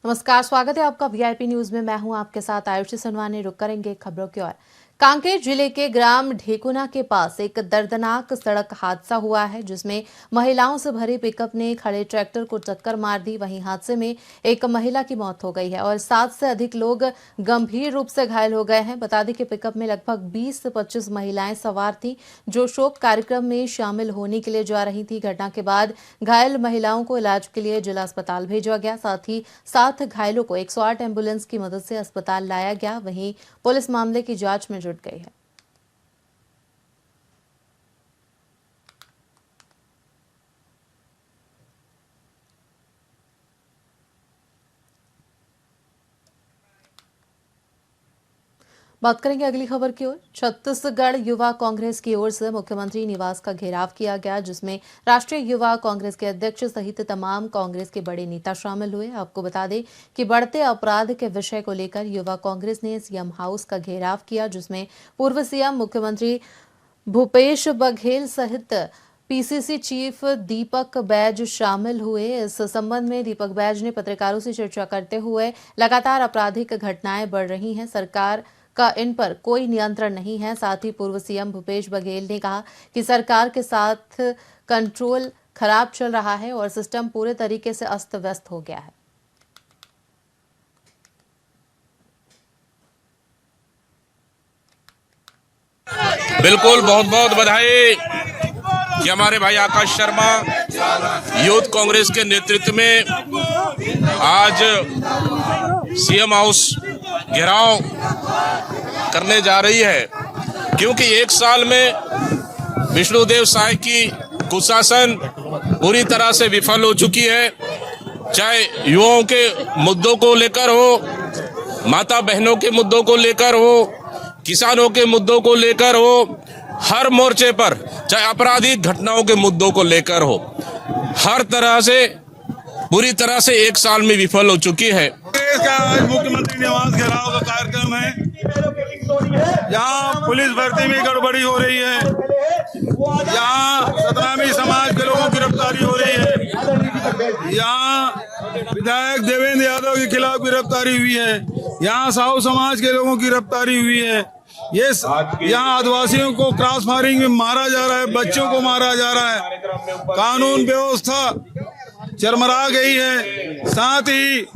नमस्कार, स्वागत है आपका वीआईपी न्यूज में। मैं हूं आपके साथ आयुषी सनवानी। रुक करेंगे खबरों की ओर। कांकेर जिले के ग्राम ढेकुना के पास एक दर्दनाक सड़क हादसा हुआ है, जिसमें महिलाओं से भरी पिकअप ने खड़े ट्रैक्टर को टक्कर मार दी। वहीं हादसे में एक महिला की मौत हो गई है और 7 से अधिक लोग गंभीर रूप से घायल हो गए हैं। बता दें कि पिकअप में लगभग 20 से 25 महिलाएं सवार थीं, जो शोक कार्यक्रम में शामिल होने के लिए जा रही थी। घटना के बाद घायल महिलाओं को इलाज के लिए जिला अस्पताल भेजा गया। साथ ही 7 घायलों को 108 एम्बुलेंस की मदद से अस्पताल लाया गया। वहीं पुलिस मामले की जांच में जुट गई है। बात करेंगे अगली खबर की ओर। छत्तीसगढ़ युवा कांग्रेस की ओर से मुख्यमंत्री निवास का घेराव किया गया, जिसमें राष्ट्रीय युवा कांग्रेस के अध्यक्ष सहित तमाम कांग्रेस के बड़े नेता शामिल हुए। आपको बता दें कि बढ़ते अपराध के विषय को लेकर युवा कांग्रेस ने सीएम हाउस का घेराव किया, जिसमें पूर्व सीएम मुख्यमंत्री भूपेश बघेल सहित पीसीसी चीफ दीपक बैज शामिल हुए। इस संबंध में दीपक बैज ने पत्रकारों से चर्चा करते हुए लगातार आपराधिक घटनाएं बढ़ रही हैं, सरकार का इन पर कोई नियंत्रण नहीं है। साथ ही पूर्व सीएम भूपेश बघेल ने कहा कि सरकार के साथ कंट्रोल खराब चल रहा है और सिस्टम पूरे तरीके से अस्त व्यस्त हो गया है। बिल्कुल, बहुत बहुत बधाई कि हमारे भाई आकाश शर्मा यूथ कांग्रेस के नेतृत्व में आज सीएम हाउस घेराव करने जा रही है, क्योंकि एक साल में विष्णुदेव साय की कुशासन पूरी तरह से विफल हो चुकी है। चाहे युवाओं के मुद्दों को लेकर हो, माता बहनों के मुद्दों को लेकर हो, किसानों के मुद्दों को लेकर हो, हर मोर्चे पर, चाहे आपराधिक घटनाओं के मुद्दों को लेकर हो, हर तरह से पूरी तरह से एक साल में विफल हो चुकी है। इसका आज मुख्यमंत्री निवास घेराव का कार्यक्रम है। यहाँ पुलिस भर्ती में गड़बड़ी हो रही है, यहाँ सतनामी समाज के लोगों की गिरफ्तारी हो रही है, यहाँ विधायक देवेंद्र यादव के खिलाफ गिरफ्तारी हुई है, यहाँ साहू समाज के लोगों की गिरफ्तारी हुई है। ये यहाँ आदिवासियों को क्रॉस फायरिंग में मारा जा रहा है, बच्चों को मारा जा रहा है, कानून व्यवस्था चरमरा गई है। साथ ही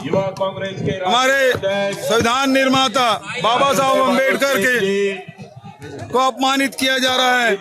युवा कांग्रेस के हमारे संविधान निर्माता बाबा साहब अम्बेडकर के को अपमानित किया जा रहा है।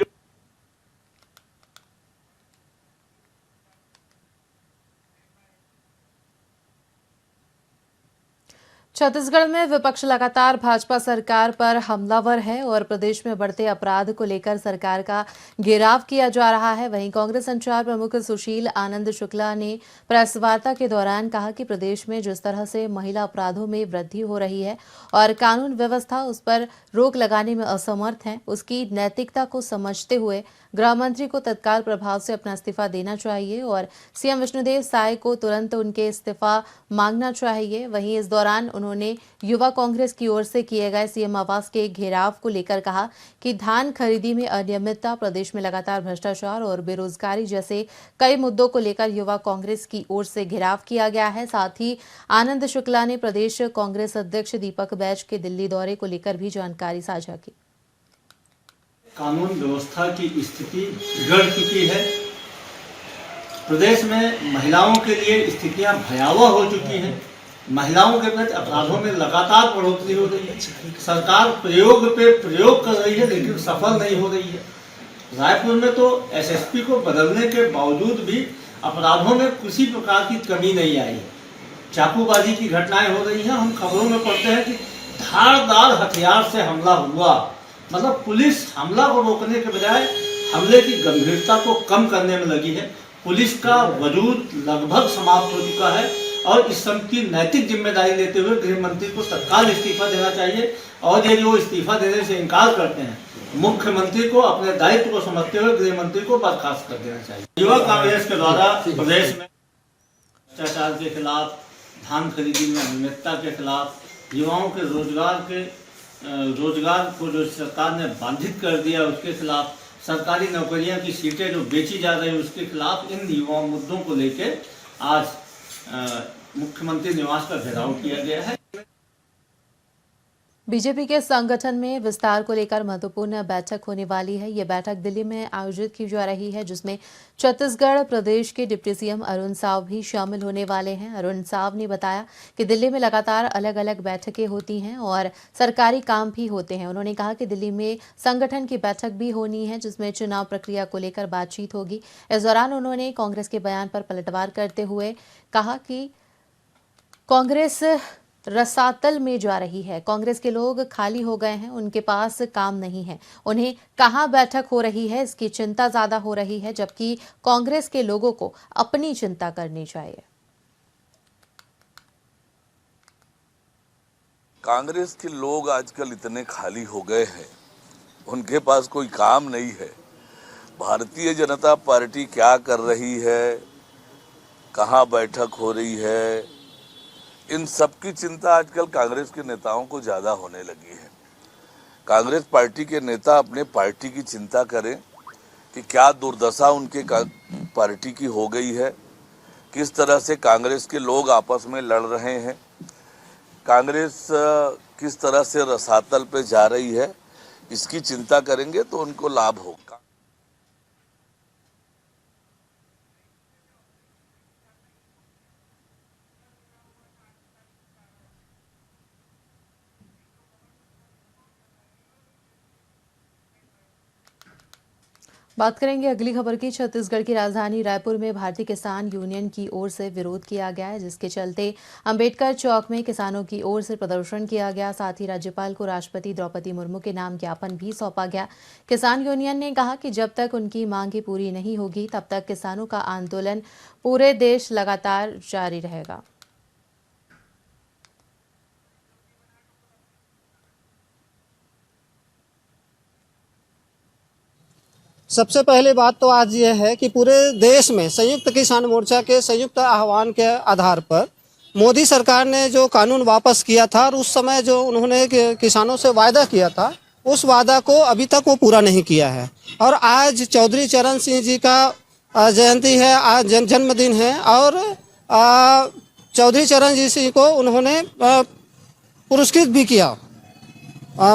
छत्तीसगढ़ में विपक्ष लगातार भाजपा सरकार पर हमलावर है और प्रदेश में बढ़ते अपराध को लेकर सरकार का घेराव किया जा रहा है। वहीं कांग्रेस संचार प्रमुख सुशील आनंद शुक्ला ने प्रेस वार्ता के दौरान कहा कि प्रदेश में जिस तरह से महिला अपराधों में वृद्धि हो रही है और कानून व्यवस्था उस पर रोक लगाने में असमर्थ है, उसकी नैतिकता को समझते हुए गृह मंत्री को तत्काल प्रभाव से अपना इस्तीफा देना चाहिए और सीएम विष्णुदेव साय को तुरंत उनके इस्तीफा मांगना चाहिए। वहीं इस दौरान उन्होंने युवा कांग्रेस की ओर से किए गए सीएम आवास के घेराव को लेकर कहा कि धान खरीदी में अनियमितता, प्रदेश में लगातार भ्रष्टाचार और बेरोजगारी जैसे कई मुद्दों को लेकर युवा कांग्रेस की ओर से घेराव किया गया है। साथ ही आनंद शुक्ला ने प्रदेश कांग्रेस अध्यक्ष दीपक बैज के दिल्ली दौरे को लेकर भी जानकारी साझा की। कानून व्यवस्था की स्थिति बिगड़ चुकी है। प्रदेश में महिलाओं के लिए स्थितियां भयावह हो चुकी हैं। महिलाओं के प्रति अपराधों में लगातार बढ़ोतरी हो रही है। सरकार प्रयोग पे प्रयोग कर रही है, लेकिन सफल नहीं हो रही है। रायपुर में तो एसएसपी को बदलने के बावजूद भी अपराधों में किसी प्रकार की कमी नहीं आई है। चाकूबाजी की घटनाएं हो रही हैं। हम खबरों में पढ़ते हैं कि धारदार हथियार से हमला हुआ। मतलब पुलिस हमला को रोकने के बजाय हमले की गंभीरता को कम करने में लगी है। पुलिस का वजूद लगभग समाप्त हो चुका है और इस सब की नैतिक जिम्मेदारी लेते हुए गृह मंत्री को तत्काल इस्तीफा देना चाहिए और यदि वो इस्तीफा देने से इनकार करते हैं, मुख्यमंत्री को अपने दायित्व को समझते हुए गृह मंत्री को बर्खास्त कर देना चाहिए। युवा कांग्रेस के द्वारा प्रदेश में भ्रष्टाचार के खिलाफ, धान खरीदी में अनियमितता के खिलाफ, युवाओं के रोजगार को जो सरकार ने बाधित कर दिया उसके खिलाफ, सरकारी नौकरियां की सीटें जो बेची जा रही है उसके खिलाफ, इन युवा मुद्दों को लेकर आज मुख्यमंत्री निवास पर घेराव किया गया है। बीजेपी के संगठन में विस्तार को लेकर महत्वपूर्ण बैठक होने वाली है। ये बैठक दिल्ली में आयोजित की जा रही है, जिसमें छत्तीसगढ़ प्रदेश के डिप्टी सीएम अरुण साव भी शामिल होने वाले हैं। अरुण साव ने बताया कि दिल्ली में लगातार अलग अलग बैठकें होती हैं और सरकारी काम भी होते हैं। उन्होंने कहा कि दिल्ली में संगठन की बैठक भी होनी है, जिसमें चुनाव प्रक्रिया को लेकर बातचीत होगी। इस दौरान उन्होंने कांग्रेस के बयान पर पलटवार करते हुए कहा कि कांग्रेस रसातल में जा रही है। कांग्रेस के लोग खाली हो गए हैं, उनके पास काम नहीं है। उन्हें कहां बैठक हो रही है इसकी चिंता ज्यादा हो रही है, जबकि कांग्रेस के लोगों को अपनी चिंता करनी चाहिए। कांग्रेस के लोग आजकल इतने खाली हो गए हैं, उनके पास कोई काम नहीं है। भारतीय जनता पार्टी क्या कर रही है, कहां बैठक हो रही है, इन सब की चिंता आजकल कांग्रेस के नेताओं को ज्यादा होने लगी है। कांग्रेस पार्टी के नेता अपने पार्टी की चिंता करें कि क्या दुर्दशा उनके पार्टी की हो गई है, किस तरह से कांग्रेस के लोग आपस में लड़ रहे हैं, कांग्रेस किस तरह से रसातल पे जा रही है, इसकी चिंता करेंगे तो उनको लाभ होगा। बात करेंगे अगली खबर की। छत्तीसगढ़ की राजधानी रायपुर में भारतीय किसान यूनियन की ओर से विरोध किया गया है, जिसके चलते अंबेडकर चौक में किसानों की ओर से प्रदर्शन किया गया। साथ ही राज्यपाल को राष्ट्रपति द्रौपदी मुर्मू के नाम ज्ञापन भी सौंपा गया। किसान यूनियन ने कहा कि जब तक उनकी मांगें पूरी नहीं होगी, तब तक किसानों का आंदोलन पूरे देश लगातार जारी रहेगा। सबसे पहली बात तो आज ये है कि पूरे देश में संयुक्त किसान मोर्चा के संयुक्त आह्वान के आधार पर मोदी सरकार ने जो कानून वापस किया था और उस समय जो उन्होंने किसानों से वायदा किया था, उस वादा को अभी तक वो पूरा नहीं किया है। और आज चौधरी चरण सिंह जी का जयंती है, आज जन्मदिन है, और चौधरी चरण जी सिंह को उन्होंने पुरस्कृत भी किया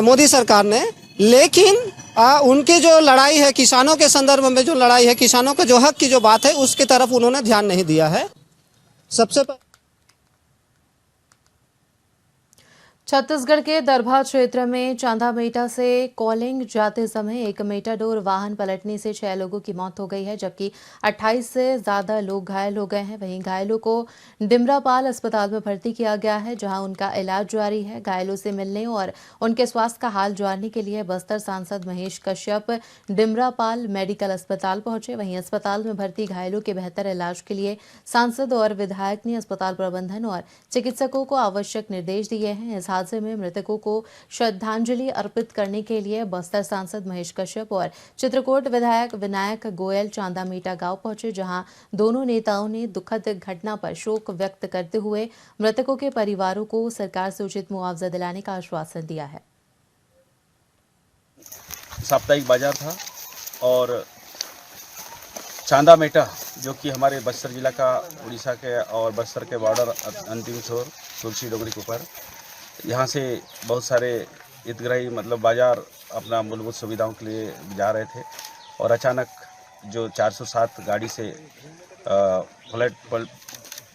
मोदी सरकार ने। लेकिन उनकी जो लड़ाई है किसानों के संदर्भ में, जो लड़ाई है किसानों के जो हक की जो बात है, उसकी तरफ उन्होंने ध्यान नहीं दिया है। सबसे छत्तीसगढ़ के दरभा क्षेत्र में चांदामेटा से कोलिंग जाते समय एक मेटाडोर वाहन पलटने से 6 लोगों की मौत हो गई है, जबकि 28 से ज्यादा लोग घायल हो गए हैं। वहीं घायलों को डिमरापाल अस्पताल में भर्ती किया गया है, जहां उनका इलाज जारी है। घायलों से मिलने और उनके स्वास्थ्य का हाल जानने के लिए बस्तर सांसद महेश कश्यप डिमरापाल मेडिकल अस्पताल पहुंचे। वहीं अस्पताल में भर्ती घायलों के बेहतर इलाज के लिए सांसद और विधायक ने अस्पताल प्रबंधन और चिकित्सकों को आवश्यक निर्देश दिए हैं। इस हादसे में मृतकों को श्रद्धांजलि अर्पित करने के लिए बस्तर सांसद महेश कश्यप और चित्रकूट विधायक विनायक गोयल चांदामेटा गांव पहुंचे, जहां दोनों नेताओं ने दुखद घटना पर शोक व्यक्त करते हुए मृतकों के परिवारों को सरकार से उचित मुआवजा दिलाने का आश्वासन दिया है। साप्ताहिक बाजार था और चांदामेटा, जो कि हमारे बस्तर जिला का उड़ीसा के और बस्तर के बॉर्डर अंतिम छोर तुलसी डोगरी के ऊपर, यहाँ से बहुत सारे हितग्राही मतलब बाजार अपना मूलभूत सुविधाओं के लिए जा रहे थे और अचानक जो 407 गाड़ी से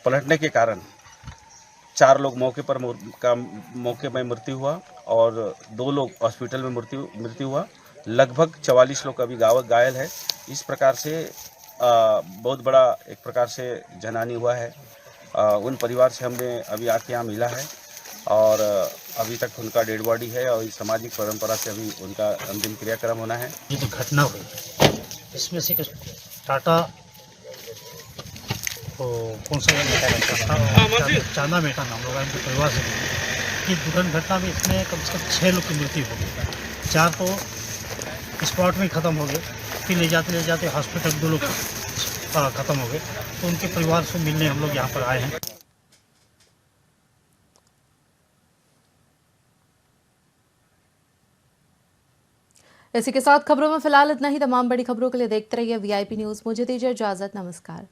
पलटने के कारण 4 लोग मौके में मृत्यु हुआ और 2 लोग हॉस्पिटल में मृत्यु हुआ। लगभग 44 लोग अभी घायल है। इस प्रकार से बहुत बड़ा एक प्रकार से जनहानि हुआ है। उन परिवार से हमने अभी आके यहाँ मिला है और अभी तक उनका डेड बॉडी है और इस सामाजिक परंपरा से अभी उनका अंतिम क्रियाक्रम होना है। ये जो घटना हुई इसमें से टाटा कौन सा चांदामेटा नाम लोग उनके परिवार से कि दुखद घटना में इसमें कम से कम 6 लोग की मृत्यु हो गई। 4 तो स्पॉट में ख़त्म हो गए, फिर ले जाते हॉस्पिटल 2 लोग ख़त्म हो गए। तो उनके परिवार से मिलने हम लोग यहाँ पर आए हैं। इसी के साथ खबरों में फिलहाल इतना ही। तमाम बड़ी खबरों के लिए देखते रहिए VIP न्यूज़। मुझे दीजिए इजाजत। नमस्कार।